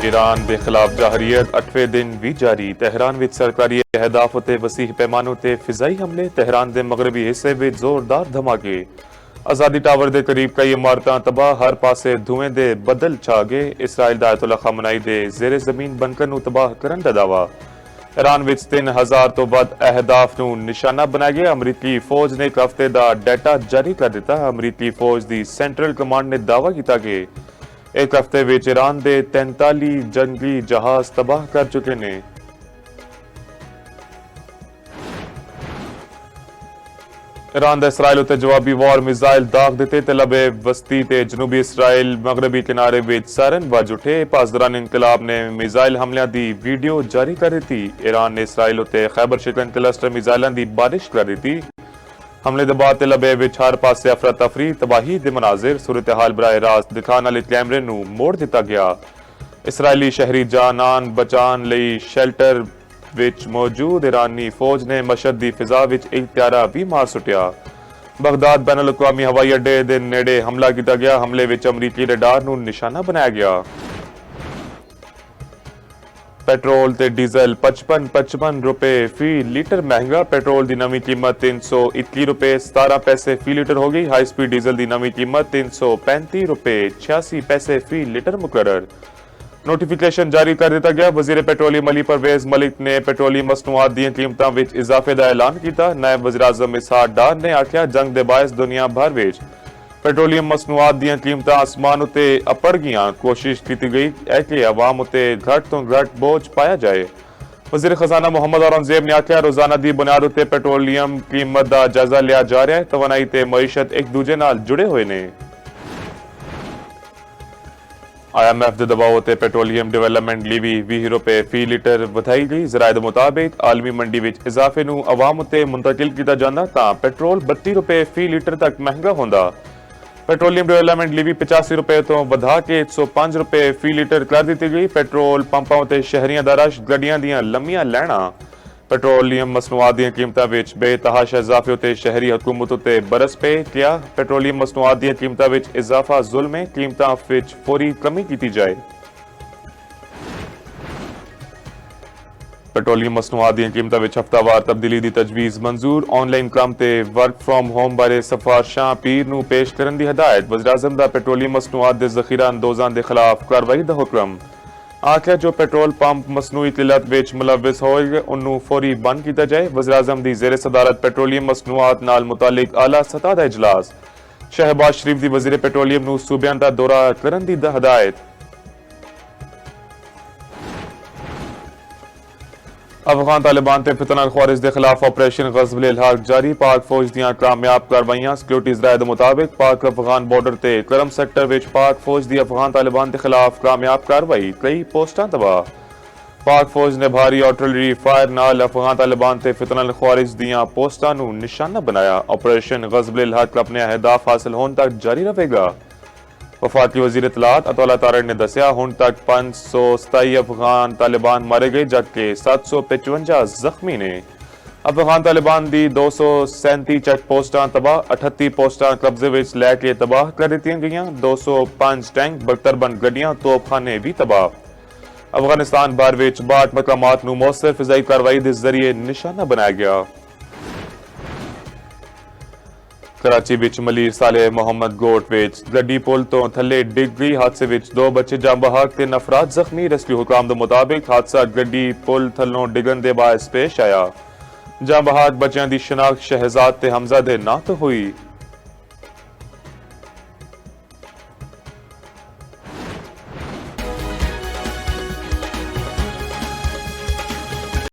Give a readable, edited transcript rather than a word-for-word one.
Iran के खिलाफ जाहरीत 8वें दिन भी जारी। तेहरान विच सरकारी अहदाफ उत्ते वसीह पैमानों ते फिजाई हमले। तेहरान के मगरबी हिस्से में जोरदार धमाके। आज़ादी टावर के करीब कई इमारतां तबाह, हर पासे धुएं दे बदल छा गए। इसराइल दा आयतुल्ला खमनाई दे जेरे जमीन बनकर नूं तबाह करन दा दावा। ईरान विच 3000 तो वध अहदाफ नूं निशाना बनाया गया। अमरीकी फौज ने एक हफ्ते का डाटा जारी कर दिता। अमरीकी फौज की सेंट्रल कमांड ने दावा किया कि एक हफ्ते विच ईरान के 43 जंगी जहाज तबाह कर चुके ने। ईरान दा इसराइल उत्ते जवाबी वार मिसाइल दाग दिते ते लबे वस्ती ते जनूबी इसराइल मगरबी किनारे विच सायरन बज उठे। पासदारान इंकलाब ने मिसाइल हमलों की वीडियो जारी कर दी। ईरान ने इसराइल उत्ते खैबर शिकन क्लस्टर मिसाइलों की बारिश कर दी। हमले के बाद लबे विच हर पासे अफरा तफरी, तबाही के मनाजिर। सूरत हाल बराह रास्त दिखाने वाले कैमरे नूं मोड़ दिता गया। इसराइली शहरी जानान बचाने लई शेल्टर विच मौजूद ईरानी फौज ने मशहद दी फिजा विच एक त्यारा भी मार सुटिया। बगदाद बैनुल अक़वामी हवाई अड्डे दे नेड़े हमला किया गया। हमले विच अमरीकी रडार नूं निशाना बनाया गया। पेट्रोल ते डीजल 55 रुपए फी लीटर महंगा। पेट्रोल की नवी कीमत 321 रुपए 17 पैसे फी लीटर हो गई। हाई स्पीड डीजल की नवी कीमत 335 रुपए 86 पैसे फी लीटर मुकर्रर। नोटिफिकेशन जारी कर दिया गया। वजीर पेट्रोलियम अली परवेज मलिक ने पेट्रोलियम मसनूआत दी कीमतों में इजाफे का ऐलान किया। नायब वज़ीर आज़म इसहाक डार ने आख्या जंग के बायस दुनिया भर में पेट्रोलियम मसनूआत दी कीमतां आसमान उत्ते अपड़ गईयां। कोशिश की गई है कि अवाम उत्ते घट तो घट बोझ पाया जाए। वज़ीर खजाना मोहम्मद औरंगजेब ने आख्या रोजाना की बुनियाद उत्ते पेट्रोलियम कीमत का जायजा लिया जा रहा है। तवानाई ते मईशत एक दूजे नाल जुड़े हुए ने। IMF के दबाव उत्ते पेट्रोलियम डिवेलपमेंट लीवी 20 रुपए फी लीटर वधाई गई। जराए के मुताबिक आलमी मंडी विच इजाफे नूं अवाम उत्ते मुंतकिल किया जांदा तां पेट्रोल 32 रुपए फी लीटर तक महंगा होंदा। पेट्रोलियम डेवलपमेंट लीवी 85 रुपए तो वधा के 105 रुपए फी लीटर कर दी गई। पेट्रोल पंपों ते शहरियां दा रश, गड्डियां दियां लंमियां लाइनां। पेट्रोलियम मसनूआत दी कीमतां विच बेतहाशा इजाफे उत्ते शहरी हुकूमत उत्ते बरस पे क्या। पेट्रोलियम मसनूआत दी कीमतां विच इजाफा जुल्म है। कीमतां विच फौरी कमी की जाए। पेट्रोलियम मसनूआत दी कीमतां विच हफ्तावार तब्दीली दी तजवीज़ मंजूर। ऑनलाइन कम ते वर्क फ्रॉम होम बारे सिफारिशां पीर नूं पेश करन दी हिदायत। वज़ीर आज़म दा पेट्रोलियम मसनूआत दे ज़ख़ीरा अंदोज़ां दे खिलाफ कार्रवाई दा हुक्म। आख्या जो पेट्रोल पंप मसनूई किल्लत विच मुलविस होए उन्नू फौरी बंद किया जाए। वज़ीर आज़म दी ज़ेरे सदारत पेट्रोलियम मसनूआत नाल मुतालिक आला सतह दा इजलास। शहबाज शरीफ दी वज़ीर पेट्रोलियम नूं सूबियां दा दौरा करन दी हिदायत। अफगान तालिबान ते फितना ख्वारिज के खिलाफ ऑपरेशन ग़ज़ब अल हक़ जारी। पाक फौज दियां कामयाब कार्रवाइयां। सिक्योरिटी ज़राए के मुताबिक पाक अफगान बॉर्डर ते करम सेक्टर विच पाक फौज की अफगान तालिबान के खिलाफ कामयाब कार्रवाई। कई पोस्टां तबाह। पाक फौज ने भारी आर्टिलरी फायर नाल अफगान तालिबान ते फितना ख्वारिज दियां पोस्टां नूं निशाना बनाया। ऑपरेशन ग़ज़ब अल हक़ अपने अहदाफ हासिल होने तक जारी रहेगा। वफाकी वज़ीर इत्तलात अतौला तारड़ ने दसिया हुण तक 527 अफगान तालिबान मारे गए जबकि 755 जख्मी ने। अफगान तालिबान की 237 चेक पोस्टां तबाह, 38 पोस्टां कब्जे विच लैके तबाह कर दी गई। 205 टैंक, बख्तरबंद गड्डियां, तोपखाने भी तबाह। अफगानिस्तान भर विच 62 मकामात नूं मौसर फिजाई कार्रवाई के जरिए निशाना बनाया गया। कराची विच मलीर सालेह मोहम्मद गोट विच गड्डी पुल तो थले डिग गई। हादसे विच 2 बच्चे जां बहक, 3 अफराद जख्मी। रेस्क्यू हुकाम के मुताबिक हादसा गड्डी पुल थलों डिगन दे बायस पेश आया। जां बहक बच्चों की शनाख्त शहजाद ते हमजा दे नां तो हुई।